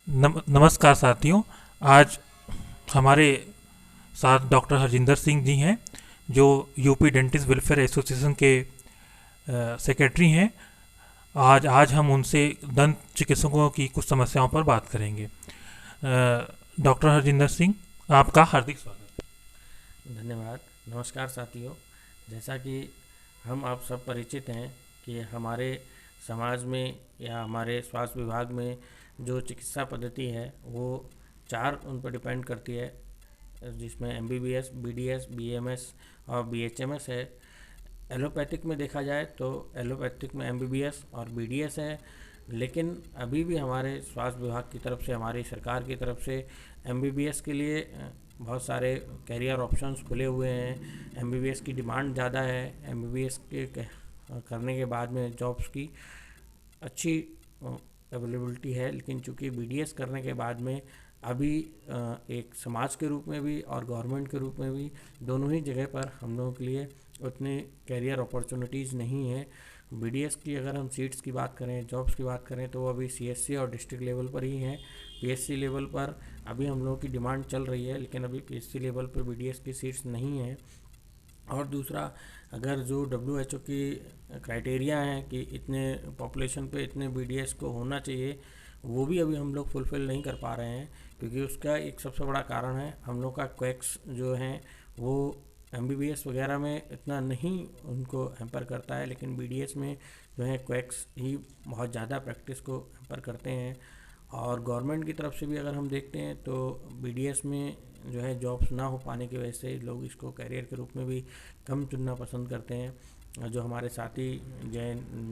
नमस्कार साथियों। आज हमारे साथ डॉक्टर हरजिंदर सिंह जी हैं, जो यूपी डेंटिस्ट वेलफेयर एसोसिएशन के सेक्रेटरी हैं। आज आज हम उनसे दंत चिकित्सकों की कुछ समस्याओं पर बात करेंगे। डॉक्टर हरजिंदर सिंह, आपका हार्दिक स्वागत। धन्यवाद। नमस्कार साथियों। जैसा कि हम आप सब परिचित हैं कि हमारे समाज में या हमारे स्वास्थ्य विभाग में जो चिकित्सा पद्धति है वो चार उन पर डिपेंड करती है, जिसमें एमबीबीएस, बीडीएस, बीएमएस और बीएचएमएस है। एलोपैथिक में देखा जाए तो एलोपैथिक में एमबीबीएस और बीडीएस है, लेकिन अभी भी हमारे स्वास्थ्य विभाग की तरफ से, हमारी सरकार की तरफ से एमबीबीएस के लिए बहुत सारे कैरियर ऑप्शंस खुले हुए हैं। एमबीबीएस की डिमांड ज़्यादा है। एमबीबीएस के करने के बाद में जॉब्स की अच्छी अवेलेबिलिटी है, लेकिन चूंकि बीडीएस करने के बाद में अभी एक समाज के रूप में भी और गवर्नमेंट के रूप में भी दोनों ही जगह पर हम लोगों के लिए उतने कैरियर अपॉर्चुनिटीज़ नहीं है। बीडीएस की अगर हम सीट्स की बात करें, जॉब्स की बात करें, तो वो अभी सीएससी और डिस्ट्रिक्ट लेवल पर ही हैं। पीएससी लेवल पर अभी हम लोगों की डिमांड चल रही है, लेकिन अभी पीएससी लेवल पर बीडीएस की सीट्स नहीं हैं। और दूसरा, अगर जो डब्ल्यूएचओ की क्राइटेरिया हैं कि इतने पॉपुलेशन पे इतने बीडीएस को होना चाहिए, वो भी अभी हम लोग फुलफ़िल नहीं कर पा रहे हैं, क्योंकि उसका एक सबसे बड़ा कारण है हम लोग का क्वैक्स जो हैं वो एमबीबीएस वगैरह में इतना नहीं उनको हैम्पर करता है, लेकिन बीडीएस में जो है क्वैक्स ही बहुत ज़्यादा प्रैक्टिस को हैम्पर करते हैं। और गवर्नमेंट की तरफ से भी अगर हम देखते हैं तो बीडीएस में जो है जॉब्स ना हो पाने की वजह से लोग इसको कैरियर के रूप में भी कम चुनना पसंद करते हैं। जो हमारे साथी जो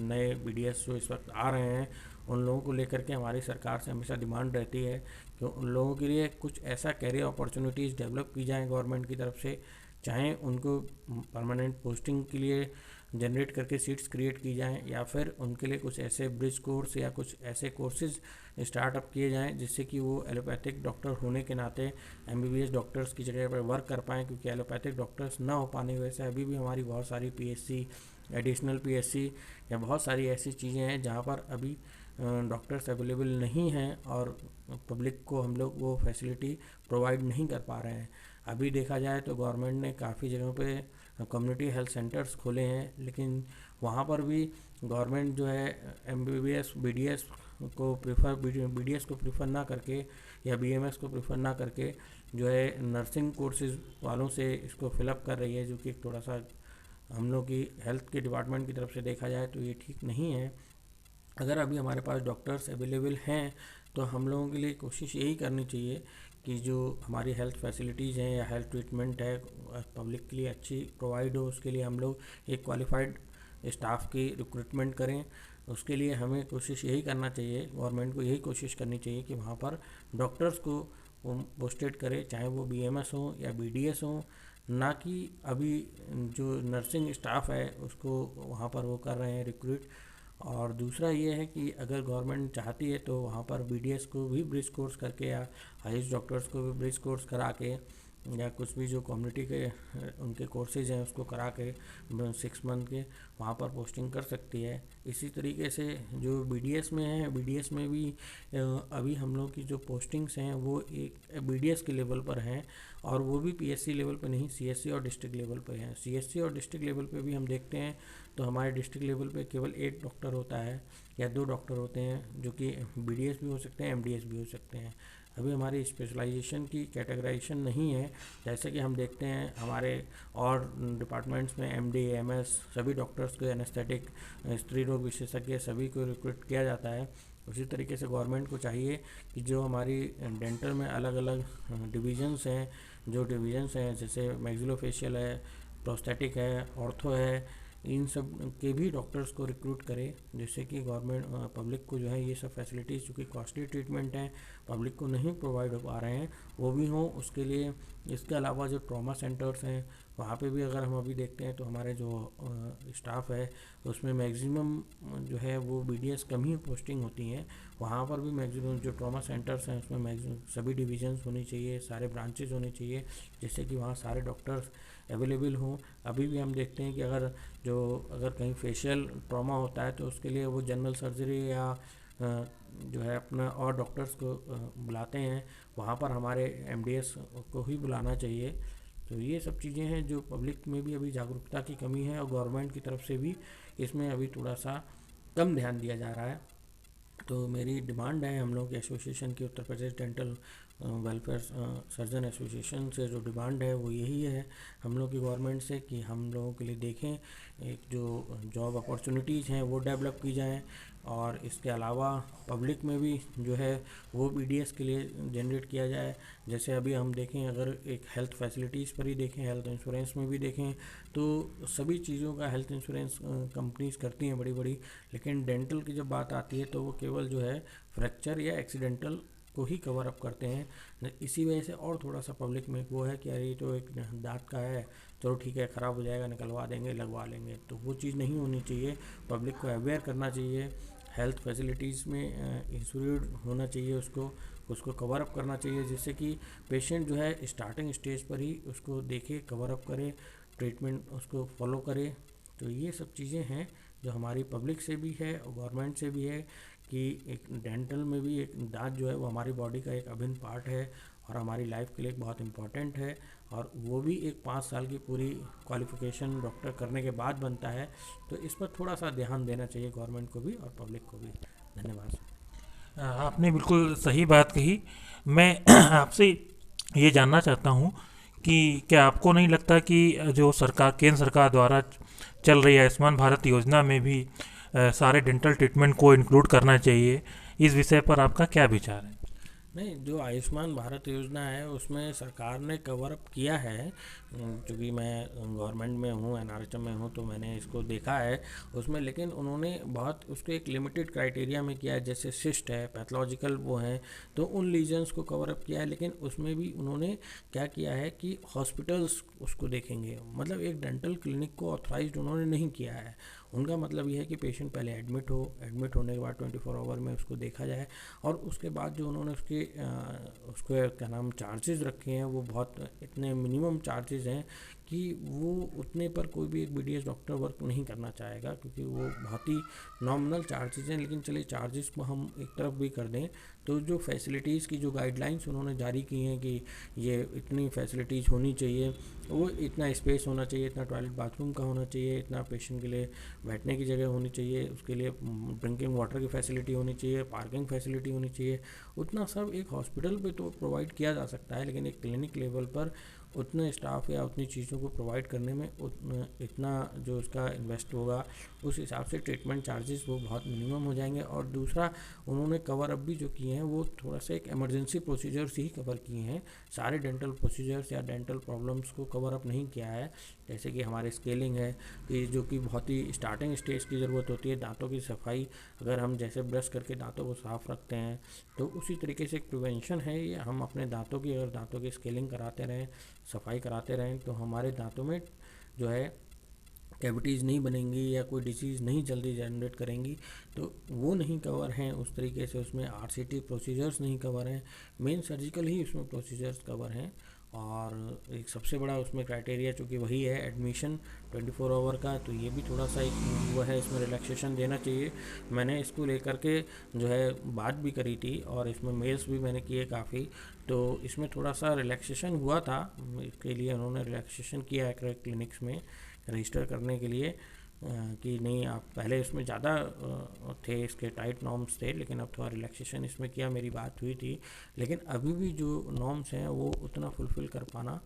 नए बीडीएस जो इस वक्त आ रहे हैं, उन लोगों को लेकर के हमारी सरकार से हमेशा डिमांड रहती है कि उन लोगों के लिए कुछ ऐसा कैरियर अपॉर्चुनिटीज़ डेवलप की जाए गवर्नमेंट की तरफ से, चाहे उनको परमानेंट पोस्टिंग के लिए जनरेट करके सीट्स क्रिएट की जाएं, या फिर उनके लिए कुछ ऐसे ब्रिज कोर्स या कुछ ऐसे कोर्सेज स्टार्टअप किए जाएं जिससे कि वो एलोपैथिक डॉक्टर होने के नाते एमबीबीएस डॉक्टर्स की जगह पर वर्क कर पाएँ। क्योंकि एलोपैथिक डॉक्टर्स ना हो पाने की वजह से अभी भी हमारी बहुत सारी पीएचसी, एडिशनल पीएचसी या बहुत सारी ऐसी चीज़ें हैं जहाँ पर अभी डॉक्टर्स अवेलेबल नहीं हैं और पब्लिक को हम लोग वो फैसिलिटी प्रोवाइड नहीं कर पा रहे हैं। अभी देखा जाए तो गवर्नमेंट ने काफ़ी जगहों पे कम्युनिटी हेल्थ सेंटर्स खोले हैं, लेकिन वहाँ पर भी गवर्नमेंट जो है एमबीबीएस बीडीएस को प्रेफर बीडीएस को प्रेफर ना करके या बीएमएस को प्रेफर ना करके जो है नर्सिंग कोर्सेज वालों से इसको फिलअप कर रही है, जो कि थोड़ा सा हम लोग की हेल्थ के डिपार्टमेंट की तरफ से देखा जाए तो ये ठीक नहीं है। अगर अभी हमारे पास डॉक्टर्स अवेलेबल हैं तो हम लोगों के लिए कोशिश यही करनी चाहिए कि जो हमारी हेल्थ फैसिलिटीज़ हैं या हेल्थ ट्रीटमेंट है पब्लिक के लिए अच्छी प्रोवाइड हो, उसके लिए हम लोग एक क्वालिफाइड स्टाफ की रिक्रूटमेंट करें। उसके लिए हमें कोशिश यही करना चाहिए, गवर्नमेंट को यही कोशिश करनी चाहिए कि वहाँ पर डॉक्टर्स को पोस्टेड करे, चाहे वो बीएमएस हो या बीडीएस हो, ना कि अभी जो नर्सिंग स्टाफ है उसको वहाँ पर वो कर रहे हैं रिक्रूट। और दूसरा ये है कि अगर गवर्नमेंट चाहती है तो वहाँ पर बीडीएस को भी ब्रिज कोर्स करके या आयुष डॉक्टर्स को भी ब्रिज कोर्स करा के या कुछ भी जो कम्युनिटी के उनके कोर्सेज हैं उसको करा के 6 मंथ के वहाँ पर पोस्टिंग कर सकती है। इसी तरीके से जो बीडीएस में है, बीडीएस में भी अभी हम लोग की जो पोस्टिंग्स हैं वो एक बीडीएस के लेवल पर हैं, और वो भी पीएससी लेवल पर नहीं, सीएससी और डिस्ट्रिक्ट लेवल पर हैं। सीएससी और डिस्ट्रिक्ट लेवल पर भी हम देखते हैं तो हमारे डिस्ट्रिक्ट लेवल पे केवल एक डॉक्टर होता है या 2 डॉक्टर होते हैं, जो कि बीडीएस भी हो सकते हैं, एमडीएस भी हो सकते हैं। अभी हमारी स्पेशलाइजेशन की कैटेगराइजेशन नहीं है, जैसे कि हम देखते हैं हमारे और डिपार्टमेंट्स में एमडी, एमएस सभी डॉक्टर्स को, एनेस्थेटिक, स्त्री रोग विशेषज्ञ सभी को रिक्रूट किया जाता है। उसी तरीके से गवर्नमेंट को चाहिए कि जो हमारी डेंटल में अलग अलग डिविजन्स हैं, जैसे मैक्सिलोफेशियल है, प्रोस्थेटिक है, ऑर्थो है, इन सब के भी डॉक्टर्स को रिक्रूट करें, जिससे कि गवर्नमेंट पब्लिक को जो है ये सब फैसिलिटीज़, जो कि कॉस्टली ट्रीटमेंट हैं, पब्लिक को नहीं प्रोवाइड हो पा रहे हैं, वो भी हों। उसके लिए इसके अलावा जो ट्रॉमा सेंटर्स हैं वहाँ पे भी अगर हम अभी देखते हैं तो हमारे जो स्टाफ है उसमें मैक्सिमम जो है वो बीडीएस कम ही पोस्टिंग होती हैं। वहाँ पर भी मैक्सिमम जो ट्रॉमा सेंटर्स हैं उसमें मैक्सिमम सभी डिविजन्स होनी चाहिए, सारे ब्रांचेज होने चाहिए, जिससे कि वहाँ सारे डॉक्टर्स अवेलेबल हों। अभी भी हम देखते हैं कि अगर कहीं फेशियल ट्रॉमा होता है तो उसके लिए वो जनरल सर्जरी या जो है अपना और डॉक्टर्स को बुलाते हैं, वहाँ पर हमारे एमडीएस को ही बुलाना चाहिए। तो ये सब चीज़ें हैं जो पब्लिक में भी अभी जागरूकता की कमी है, और गवर्नमेंट की तरफ से भी इसमें अभी थोड़ा सा कम ध्यान दिया जा रहा है। तो मेरी डिमांड है हम लोग एसोसिएशन की, Uttar Pradesh dental welfare surgeon association से जो डिमांड है वो यही है हम लोग की गवर्नमेंट से, कि हम लोगों के लिए देखें एक जो जॉब अपॉर्चुनिटीज़ हैं वो डेवलप की जाएं, और इसके अलावा पब्लिक में भी जो है वो बीडीएस के लिए जनरेट किया जाए। जैसे अभी हम देखें, अगर एक हेल्थ फैसिलिटीज़ पर ही देखें, हेल्थ इंश्योरेंस में भी देखें, तो सभी चीज़ों का हेल्थ इंश्योरेंस कंपनीज करती हैं बड़ी बड़ी, लेकिन डेंटल की जब बात आती है तो वो केवल जो है फ्रैक्चर या एक्सीडेंटल को ही कवर अप करते हैं। इसी वजह से और थोड़ा सा पब्लिक में वो है कि अरे ये तो एक दांत का है, चलो ठीक है ख़राब हो जाएगा निकलवा देंगे लगवा लेंगे, तो वो चीज़ नहीं होनी चाहिए। पब्लिक को अवेयर करना चाहिए, हेल्थ फैसिलिटीज़ में इंक्लूड होना चाहिए, उसको कवर अप करना चाहिए, जिससे कि पेशेंट जो है स्टार्टिंग स्टेज पर ही उसको देखे, कवर अप करे, ट्रीटमेंट उसको फॉलो करे। तो ये सब चीज़ें हैं जो हमारी पब्लिक से भी है और गवर्नमेंट से भी है, कि एक डेंटल में भी एक दांत जो है वो हमारी बॉडी का एक अभिन्न पार्ट है और हमारी लाइफ के लिए एक बहुत इम्पॉर्टेंट है, और वो भी एक 5 साल की पूरी क्वालिफिकेशन डॉक्टर करने के बाद बनता है। तो इस पर थोड़ा सा ध्यान देना चाहिए गवर्नमेंट को भी और पब्लिक को भी। धन्यवाद। आपने बिल्कुल सही बात कही। मैं आपसे ये जानना चाहता हूँ कि क्या आपको नहीं लगता कि जो सरकार, केंद्र सरकार द्वारा चल रही आयुष्मान भारत योजना में भी सारे डेंटल ट्रीटमेंट को इंक्लूड करना चाहिए? इस विषय पर आपका क्या विचार है? नहीं, जो आयुष्मान भारत योजना है उसमें सरकार ने कवर अप किया है, क्योंकि मैं गवर्नमेंट में हूँ, एनआरएचएम में हूँ, तो मैंने इसको देखा है उसमें। लेकिन उन्होंने बहुत उसको एक लिमिटेड क्राइटेरिया में किया है, जैसे सिस्ट है, पैथोलॉजिकल वो हैं, तो उन लीजन्स को कवर अप किया है। लेकिन उसमें भी उन्होंने क्या किया है कि हॉस्पिटल्स उसको देखेंगे, मतलब एक डेंटल क्लिनिक को ऑथराइज उन्होंने नहीं किया है। उनका मतलब ये है कि पेशेंट पहले एडमिट होने के बाद 24 आवर में उसको देखा जाए, और उसके बाद जो उन्होंने उसके क्या नाम चार्जेस रखे हैं वो बहुत इतने मिनिमम चार्जेस हैं कि वो उतने पर कोई भी एक बीडीएस डॉक्टर वर्क नहीं करना चाहेगा, क्योंकि वो बहुत ही नॉमिनल चार्जेस हैं। लेकिन चलिए चार्जेस को हम एक तरफ भी कर दें, तो जो फैसिलिटीज़ की जो गाइडलाइंस उन्होंने जारी की हैं कि ये इतनी फैसिलिटीज़ होनी चाहिए, वो इतना स्पेस होना चाहिए, इतना टॉयलेट बाथरूम का होना चाहिए, इतना पेशेंट के लिए बैठने की जगह होनी चाहिए, उसके लिए ड्रिंकिंग वाटर की फैसिलिटी होनी चाहिए, पार्किंग फैसिलिटी होनी चाहिए, उतना सब एक हॉस्पिटल पे तो प्रोवाइड किया जा सकता है। लेकिन एक क्लिनिक लेवल पर उतने स्टाफ या उतनी चीज़ों को प्रोवाइड करने में इतना जो उसका इन्वेस्ट होगा, उस हिसाब से ट्रीटमेंट चार्जेस वो बहुत मिनिमम हो जाएंगे। और दूसरा, उन्होंने कवर अप भी जो किए हैं वो थोड़ा सा एक इमरजेंसी प्रोसीजर्स ही कवर किए हैं, सारे डेंटल प्रोसीजर्स या डेंटल प्रॉब्लम्स को कवर अप नहीं किया है। जैसे कि हमारे स्केलिंग है, कि जो कि बहुत ही स्टार्टिंग स्टेज की ज़रूरत होती है, दांतों की सफाई, अगर हम जैसे ब्रश करके दांतों को साफ़ रखते हैं, तो उसी तरीके से एक प्रिवेंशन है ये। हम अपने दांतों की, अगर दांतों की स्केलिंग कराते रहें, सफाई कराते रहें, तो हमारे दांतों में जो है कैविटीज़ नहीं बनेंगी या कोई डिसीज़ नहीं जल्दी जनरेट करेंगी। तो वो नहीं कवर हैं उस तरीके से, उसमें आरसीटी प्रोसीजर्स नहीं कवर हैं, मेन सर्जिकल ही उसमें प्रोसीजर्स कवर हैं। और एक सबसे बड़ा उसमें क्राइटेरिया चूँकि वही है एडमिशन 24 आवर का, तो ये भी थोड़ा सा एक वो है, इसमें रिलैक्सेशन देना चाहिए। मैंने इसको लेकर के जो है बात भी करी थी, और इसमें मेल्स भी मैंने किए काफ़ी, तो इसमें थोड़ा सा रिलैक्सेशन हुआ था। इसके लिए उन्होंने रिलैक्सेशन किया है क्लिनिक्स में रजिस्टर करने के लिए, कि नहीं आप पहले इसमें ज़्यादा थे, इसके टाइट नॉर्म्स थे, लेकिन अब थोड़ा रिलैक्सेशन इसमें किया, मेरी बात हुई थी। लेकिन अभी भी जो नॉर्म्स हैं वो उतना फुलफ़िल कर पाना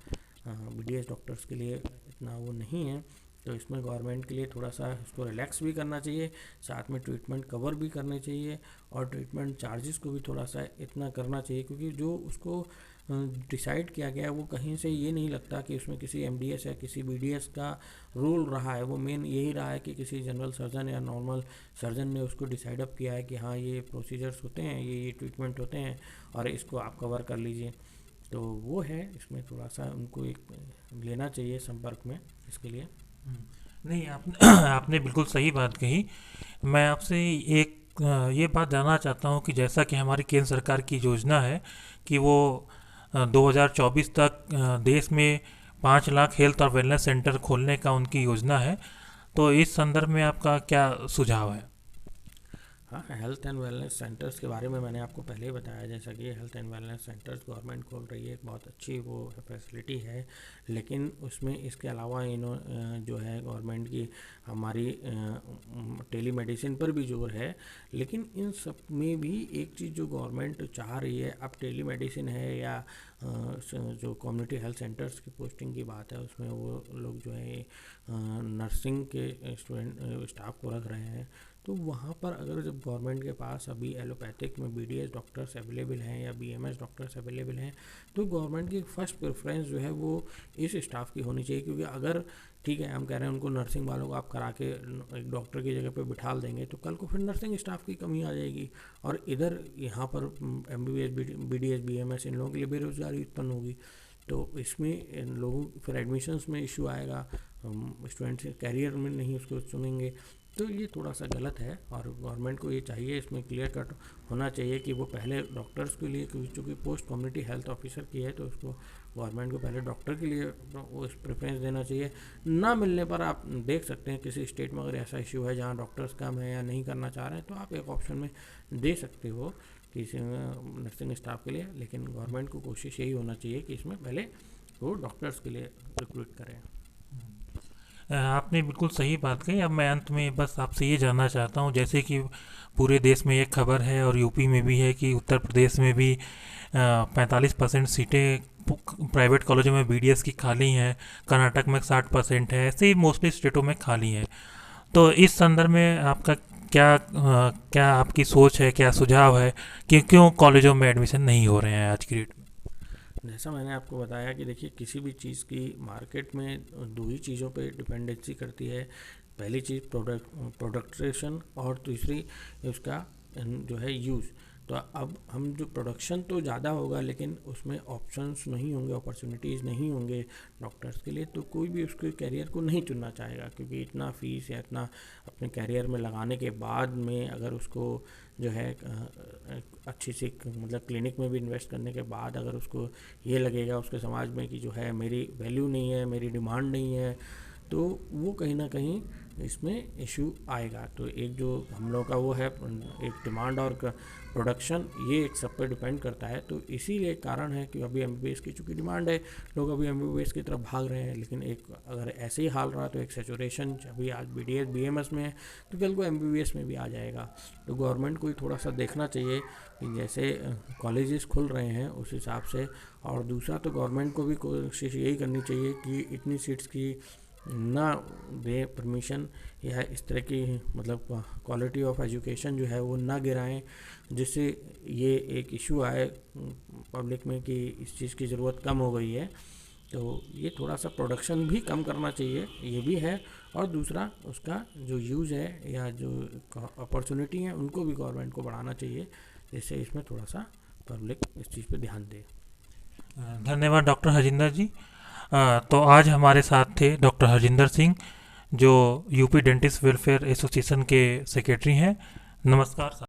बीडीएस डॉक्टर्स के लिए इतना वो नहीं है। तो इसमें गवर्नमेंट के लिए थोड़ा सा इसको रिलैक्स भी करना चाहिए, साथ में ट्रीटमेंट कवर भी करने चाहिए, और ट्रीटमेंट चार्जेस को भी थोड़ा सा इतना करना चाहिए, क्योंकि जो उसको डिसाइड किया गया है वो कहीं से ये नहीं लगता कि उसमें किसी एमडीएस या किसी बीडीएस का रोल रहा है। वो मेन यही रहा है कि किसी जनरल सर्जन या नॉर्मल सर्जन ने उसको डिसाइड अप किया है कि हाँ ये प्रोसीजर्स होते हैं, ये ट्रीटमेंट होते हैं, और इसको आप कवर कर लीजिए। तो वो है, इसमें थोड़ा सा उनको एक लेना चाहिए संपर्क में इसके लिए। नहीं, आपने आपने बिल्कुल सही बात कही। मैं आपसे एक ये बात जानना चाहता हूँ कि जैसा कि हमारी केंद्र सरकार की योजना है कि वो 2024 तक देश में 5 लाख हेल्थ और वेलनेस सेंटर खोलने का उनकी योजना है, तो इस संदर्भ में आपका क्या सुझाव है? हाँ, हेल्थ एंड वेलनेस सेंटर्स के बारे में मैंने आपको पहले ही बताया, जैसा कि health and wellness centres government खोल रही है, एक बहुत अच्छी वो फैसिलिटी है। लेकिन उसमें इसके अलावा जो है गवर्नमेंट की हमारी टेली मेडिसिन पर भी जोर है। लेकिन इन सब में भी एक चीज़ जो गवर्नमेंट चाह रही है, अब टेली मेडिसिन है या जो कम्युनिटी हेल्थ सेंटर्स की पोस्टिंग की बात है, उसमें वो लोग जो है नर्सिंग के स्टाफ को रख रहे हैं। तो वहाँ पर अगर जब गवर्नमेंट के पास अभी एलोपैथिक में बीडीएस डॉक्टर्स अवेलेबल हैं या बीएमएस डॉक्टर्स अवेलेबल हैं, तो गवर्नमेंट की फर्स्ट प्रेफरेंस जो है वो इस स्टाफ की होनी चाहिए। क्योंकि अगर ठीक है हम कह रहे हैं उनको नर्सिंग वालों को आप करा के एक डॉक्टर की जगह पे बिठा देंगे, तो कल को फिर नर्सिंग स्टाफ की कमी आ जाएगी और इधर यहाँ पर एमबीबीएस बीडीएस बीएमएस इन लोगों के लिए बेरोजगारी उत्पन्न होगी। तो इसमें इन लोगों फिर एडमिशन्स में इशू आएगा, स्टूडेंट्स कैरियर में नहीं उसको चुनेंगे। तो ये थोड़ा सा गलत है और गवर्नमेंट को ये चाहिए, इसमें क्लियर कट होना चाहिए कि वो पहले डॉक्टर्स के लिए, क्योंकि चूँकि पोस्ट कम्युनिटी हेल्थ ऑफिसर की है, तो उसको गवर्नमेंट को पहले डॉक्टर के लिए वो प्रेफरेंस देना चाहिए। ना मिलने पर आप देख सकते हैं किसी स्टेट में अगर ऐसा इशू है जहाँ डॉक्टर्स कम है या नहीं करना चाह रहे हैं, तो आप एक ऑप्शन में दे सकते हो किसी नर्सिंग स्टाफ के लिए। लेकिन गवर्नमेंट को कोशिश यही होना चाहिए कि इसमें पहले वो डॉक्टर्स के लिए रिक्रूट करें। आपने बिल्कुल सही बात कही। अब मैं अंत में बस आपसे ये जानना चाहता हूँ, जैसे कि पूरे देश में एक खबर है और यूपी में भी है कि उत्तर प्रदेश में भी 45% सीटें प्राइवेट कॉलेजों में बीडीएस की खाली हैं, कर्नाटक में 60% है, ऐसे ही मोस्टली स्टेटों में खाली है। तो इस संदर्भ में आपका क्या आपकी सोच है, क्या सुझाव है कि क्यों कॉलेजों में एडमिशन नहीं हो रहे हैं आज की डेट में? जैसा मैंने आपको बताया कि देखिए किसी भी चीज़ की मार्केट में दो ही चीज़ों पे डिपेंडेंसी करती है। पहली चीज़ प्रोडक्टेशन और दूसरी उसका जो है यूज़। तो अब हम जो प्रोडक्शन तो ज़्यादा होगा लेकिन उसमें ऑप्शंस नहीं होंगे, अपॉर्चुनिटीज़ नहीं होंगे डॉक्टर्स के लिए, तो कोई भी उसके कैरियर को नहीं चुनना चाहेगा। क्योंकि इतना फीस या इतना अपने कैरियर में लगाने के बाद में अगर उसको जो है अच्छी सी मतलब क्लिनिक में भी इन्वेस्ट करने के बाद अगर उसको ये लगेगा उसके समाज में कि जो है मेरी वैल्यू नहीं है, मेरी डिमांड नहीं है, तो वो कहीं ना कहीं इसमें इशू आएगा। तो एक जो हम लोग का वो है एक डिमांड और प्रोडक्शन, ये एक सब पे डिपेंड करता है। तो इसीलिए कारण है कि अभी एमबीबीएस की चूँकि डिमांड है, लोग अभी एमबीबीएस की तरफ भाग रहे हैं। लेकिन एक अगर ऐसे ही हाल रहा तो एक सैचुरेशन अभी आज बीडीएस बीएमएस में है तो कल को एमबीबीएस में भी आ जाएगा। तो गवर्नमेंट को ही थोड़ा सा देखना चाहिए कि जैसे कॉलेजेस खुल रहे हैं उस हिसाब से। और दूसरा तो गवर्नमेंट को भी कोशिश यही करनी चाहिए कि इतनी सीट्स की ना दे परमिशन, या इस तरह की मतलब क्वालिटी ऑफ एजुकेशन जो है वो ना गिराएं, जिससे ये एक इशू आए पब्लिक में कि इस चीज़ की ज़रूरत कम हो गई है। तो ये थोड़ा सा प्रोडक्शन भी कम करना चाहिए, ये भी है। और दूसरा उसका जो यूज़ है या जो अपॉर्चुनिटी है उनको भी गवर्नमेंट को बढ़ाना चाहिए, जिससे इसमें थोड़ा सा पब्लिक इस चीज़ पे ध्यान दे। धन्यवाद डॉक्टर हरजिंदर जी। तो आज हमारे साथ थे डॉक्टर हरजिंदर सिंह, जो यूपी डेंटिस्ट वेलफेयर एसोसिएशन के सेक्रेटरी हैं। नमस्कार।